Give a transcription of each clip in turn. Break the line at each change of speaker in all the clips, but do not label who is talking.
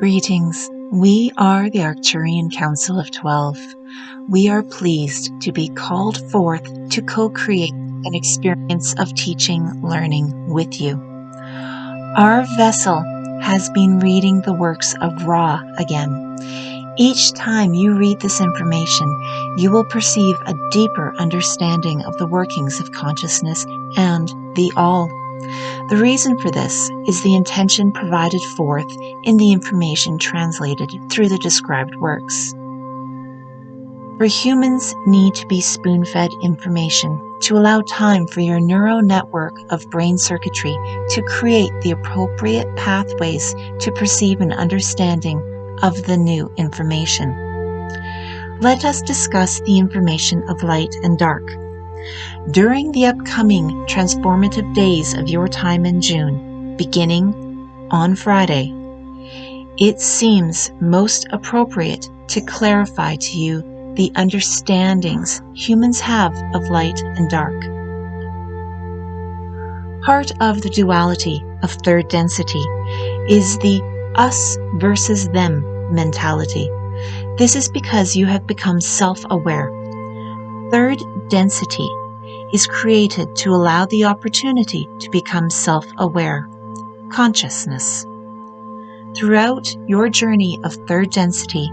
Greetings. We are the Arcturian Council of 12. We are pleased to be called forth to co-create an experience of teaching, learning with you. Our vessel has been reading the works of Ra again. Each time you read this information, you will perceive a deeper understanding of the workings of consciousness and the All. The reason for this is the intention provided forth in the information translated through the described works. For humans need to be spoon-fed information to allow time for your neural network of brain circuitry to create the appropriate pathways to perceive an understanding of the new information. Let us discuss the information of light and dark. During the upcoming transformative days of your time in June, beginning on Friday, it seems most appropriate to clarify to you the understandings humans have of light and dark. Part of the duality of third density is the us versus them mentality. This is because you have become self-aware. Third density is created to allow the opportunity to become self-aware, consciousness. Throughout your journey of third density,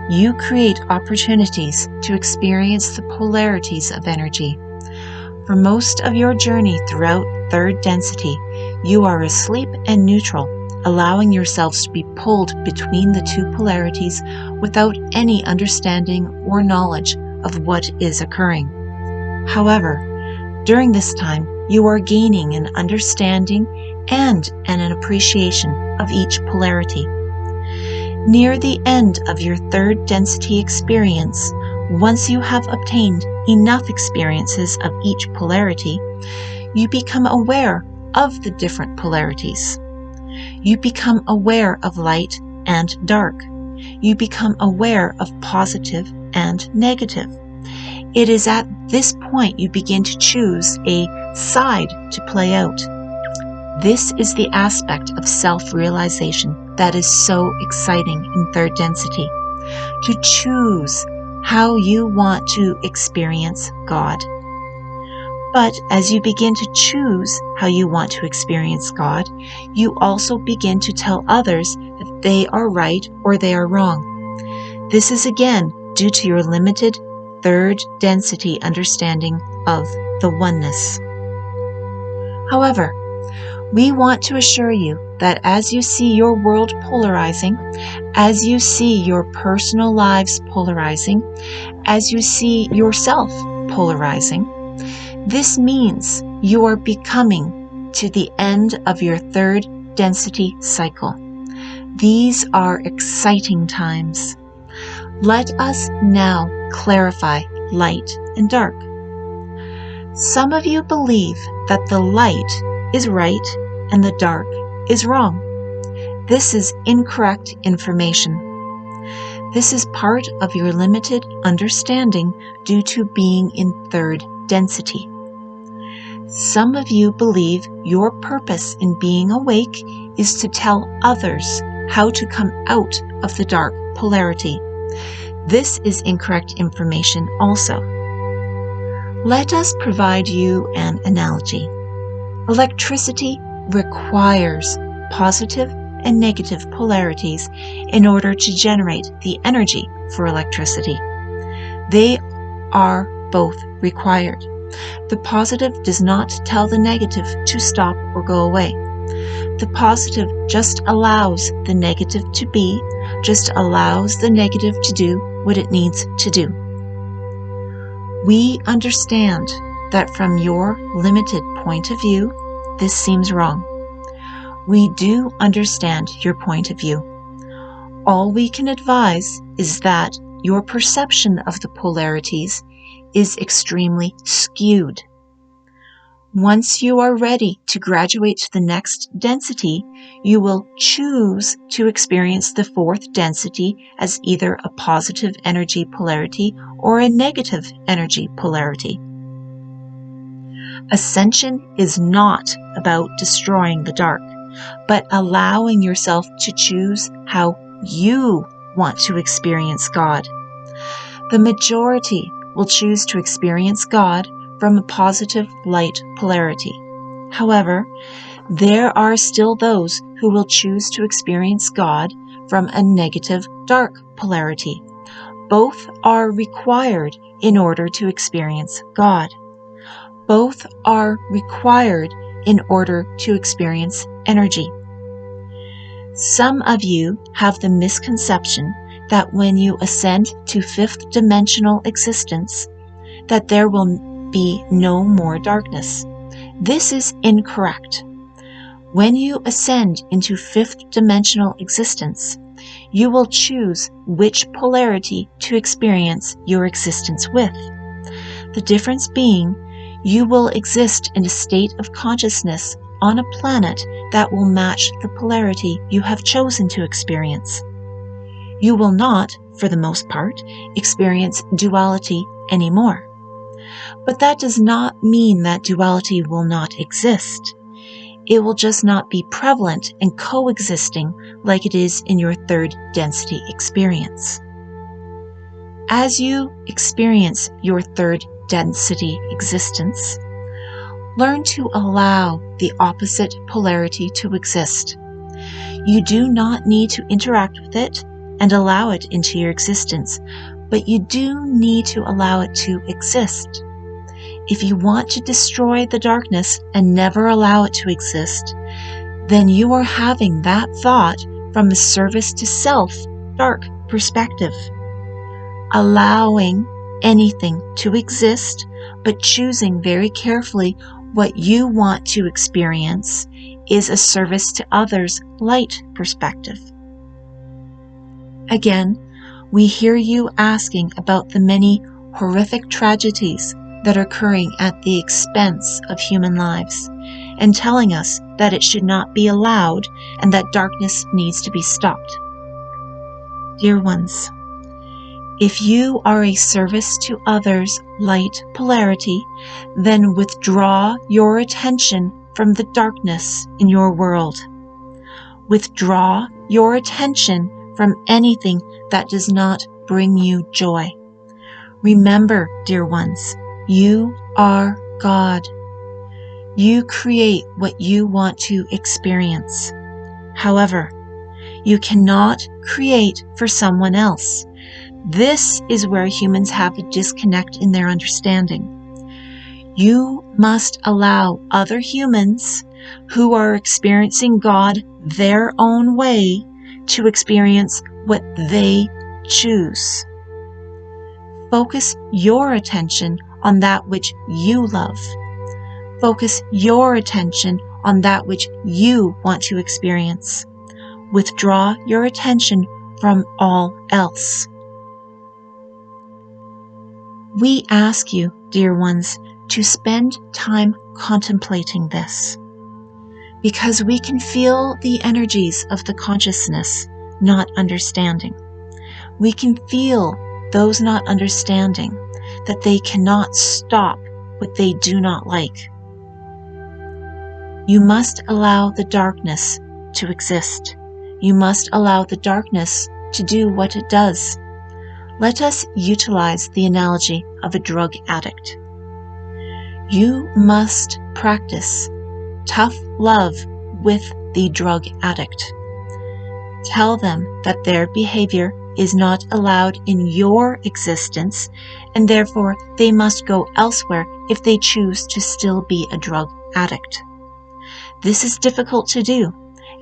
you create opportunities to experience the polarities of energy. For most of your journey throughout third density, you are asleep and neutral, allowing yourselves to be pulled between the two polarities without any understanding or knowledge of what is occurring. However, during this time, you are gaining an understanding and an appreciation of each polarity. Near the end of your third density experience, once you have obtained enough experiences of each polarity, you become aware of the different polarities. You become aware of light and dark. You become aware of positive and negative. It is at this point you begin to choose a side to play out. This is the aspect of self-realization that is so exciting in third density. To choose how you want to experience God. But as you begin to choose how you want to experience God, you also begin to tell others that they are right or they are wrong. This is again due to your limited third density understanding of the oneness. However, we want to assure you that as you see your world polarizing, as you see your personal lives polarizing, as you see yourself polarizing, this means you are becoming to the end of your third density cycle. These are exciting times. Let us now clarify light and dark. Some of you believe that the light is right and the dark is wrong. This is incorrect information. This is part of your limited understanding due to being in third density. Some of you believe your purpose in being awake is to tell others how to come out of the dark polarity. This is incorrect information also. Let us provide you an analogy. Electricity requires positive and negative polarities in order to generate the energy for electricity. They are both required. The positive does not tell the negative to stop or go away. The positive just allows the negative to be, just allows the negative to do what it needs to do. We understand that from your limited point of view, this seems wrong. We do understand your point of view. All we can advise is that your perception of the polarities is extremely skewed. Once you are ready to graduate to the next density, you will choose to experience the fourth density as either a positive energy polarity or a negative energy polarity. Ascension is not about destroying the dark, but allowing yourself to choose how you want to experience God. The majority will choose to experience God from a positive light polarity. However, there are still those who will choose to experience God from a negative dark polarity. Both are required in order to experience God. Both are required in order to experience energy. Some of you have the misconception that when you ascend to fifth dimensional existence, that there will be no more darkness. This is incorrect. When you ascend into fifth dimensional existence, you will choose which polarity to experience your existence with. The difference being, you will exist in a state of consciousness on a planet that will match the polarity you have chosen to experience. You will not, for the most part, experience duality anymore. But that does not mean that duality will not exist. It will just not be prevalent and coexisting like it is in your third density experience. As you experience your third density existence, learn to allow the opposite polarity to exist. You do not need to interact with it and allow it into your existence, but you do need to allow it to exist. If you want to destroy the darkness and never allow it to exist, then you are having that thought from a service to self, dark perspective. Allowing anything to exist, but choosing very carefully what you want to experience, is a service to others' light perspective. Again, we hear you asking about the many horrific tragedies that are occurring at the expense of human lives, and telling us that it should not be allowed and that darkness needs to be stopped. Dear ones, if you are a service to others' light polarity, then withdraw your attention from the darkness in your world. Withdraw your attention from anything that does not bring you joy. Remember, dear ones, you are God. You create what you want to experience. However, you cannot create for someone else. This is where humans have a disconnect in their understanding. You must allow other humans who are experiencing God their own way to experience what they choose. Focus your attention on that which you love. Focus your attention on that which you want to experience. Withdraw your attention from all else. We ask you, dear ones, to spend time contemplating this, because we can feel the energies of the consciousness not understanding. We can feel those not understanding that they cannot stop what they do not like. You must allow the darkness to exist. You must allow the darkness to do what it does. Let us utilize the analogy of a drug addict. You must practice tough love with the drug addict. Tell them that their behavior is not allowed in your existence, and therefore they must go elsewhere if they choose to still be a drug addict. This is difficult to do,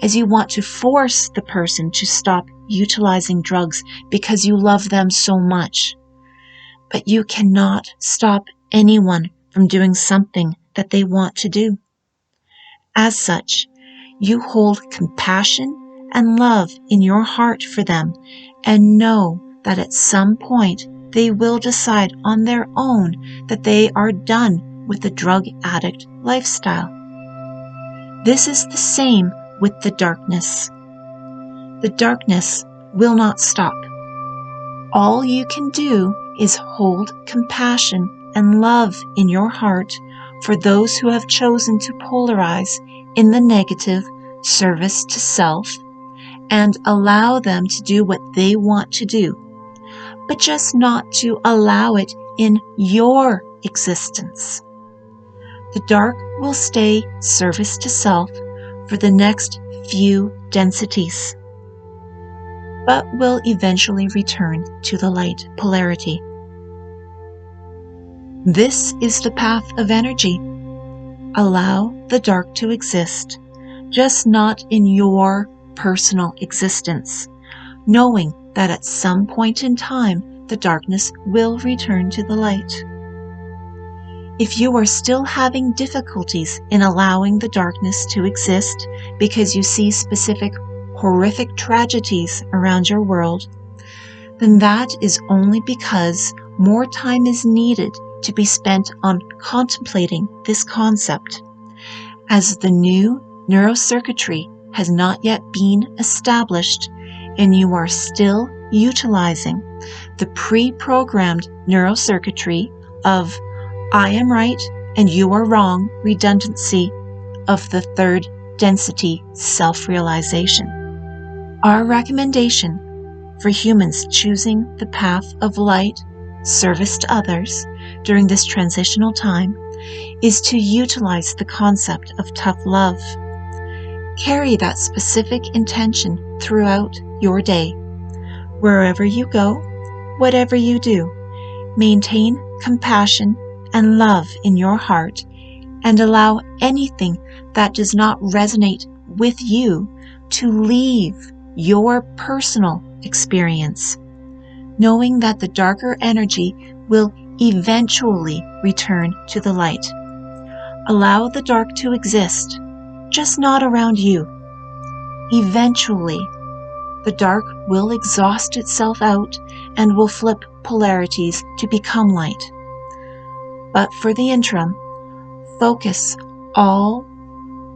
as you want to force the person to stop utilizing drugs because you love them so much. But you cannot stop anyone from doing something that they want to do. As such, you hold compassion and love in your heart for them, and know that at some point they will decide on their own that they are done with the drug addict lifestyle. This is the same with the darkness. The darkness will not stop. All you can do is hold compassion and love in your heart for those who have chosen to polarize in the negative service to self, and allow them to do what they want to do, but just not to allow it in your existence. The dark will stay service to self for the next few densities, but will eventually return to the light polarity. This is the path of energy. Allow the dark to exist, just not in your personal existence, knowing that at some point in time the darkness will return to the light. If you are still having difficulties in allowing the darkness to exist because you see specific horrific tragedies around your world, then that is only because more time is needed to be spent on contemplating this concept, as the new neurocircuitry has not yet been established and you are still utilizing the pre-programmed neurocircuitry of I am right and you are wrong redundancy of the third density self-realization. Our recommendation for humans choosing the path of light, service to others, during this transitional time is to utilize the concept of tough love. Carry that specific intention throughout your day. Wherever you go, whatever you do, maintain compassion and love in your heart and allow anything that does not resonate with you to leave your personal experience, knowing that the darker energy will eventually return to the light. Allow the dark to exist, just not around you. Eventually, the dark will exhaust itself out and will flip polarities to become light. But for the interim, focus all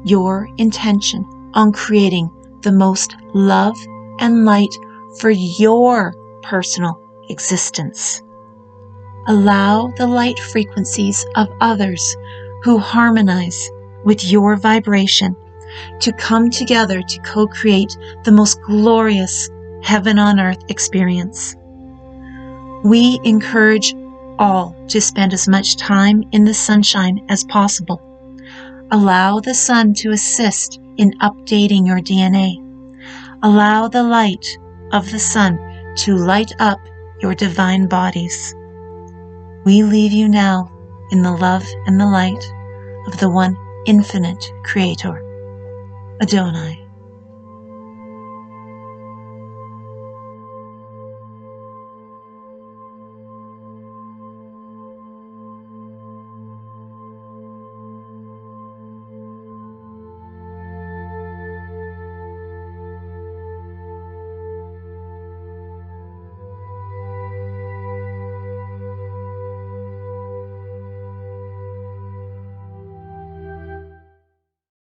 your intention on creating the most love and light for your personal existence. Allow the light frequencies of others who harmonize with your vibration to come together to co-create the most glorious heaven on earth experience. We encourage all to spend as much time in the sunshine as possible. Allow the sun to assist in updating your DNA. Allow the light of the sun to light up your divine bodies. We leave you now in the love and the light of the one infinite Creator, Adonai.